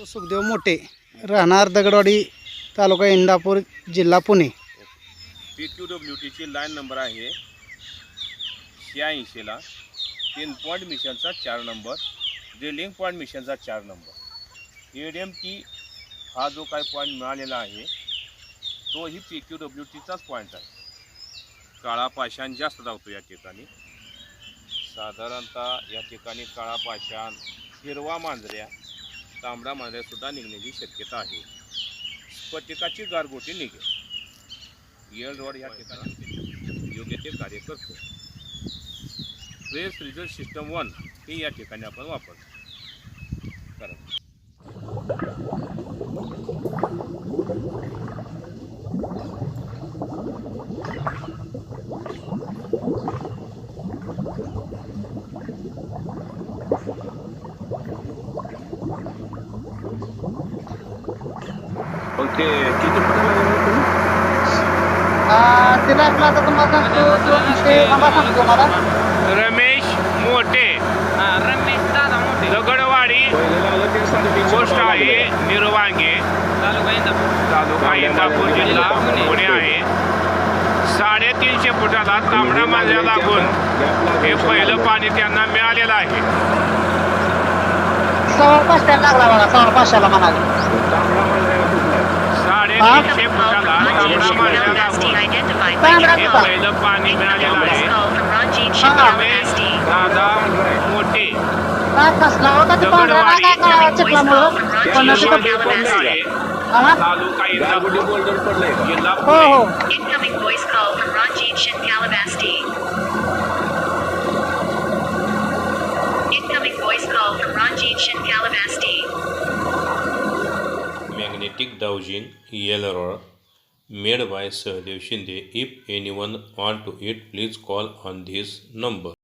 सुखदेव मोठे, राहणार दगडवाडी, तालुका इंदापूर, जिल्हा पुणे. PQWTची लाईन नंबर आहे 86 ला. 3 पॉईंट मिशनचा 4 नंबर, ड्रिलिंग पॉईंट मिशनचा 4 नंबर. ADMT हा जो काही पॉईंट मिळालेला आहे तोही PQWTचाच पॉईंट आहे. काळा पाषाण जास्त धावतो या ठिकाणी. साधारणतः या ठिकाणी काळा पाषाण, हिरवा मांजऱ्या, तांबडा मांजऱ्यासुद्धा निघण्याची शक्यता आहे. स्फटिकाची गारगोटी निघेल. येल रॉड या ठिकाणी योग्य ते कार्य करतो. ट्रेस रिझल्ट सिस्टम 1 हे या ठिकाणी आपण वापरतो. ओके, किती फुट लागला तिला आपला आता तुम्हाला सांगतो मला रमेश मोठे, रमेश दादा मोठे, दगडवाडी, पोस्ट आहे निरवांगे, तालुका इंदापूर, जिल्हा पुणे आहे. 350 फुटाला तांबडा मांजऱ्या लागून हे पहिलं पाणी त्यांना मिळालेलं आहे. 5.5 लागला मला, 5.5 म्हणाले. 350 फुटाला तांबडा मांजऱ्या लागून हे पहिलं पाणी मिळालेलं आहे. रमेश दादा मोठे, कसला होता ते तालुका इंदापूर, जिल्हा हो हो. Pune. Incoming voice call from Ranjit Shin Calabasti. Incoming voice call from Ranjit Shin Calabasti. Magnetic dowsing error made by Sahdev Shinde. If anyone want to it, please call on this number.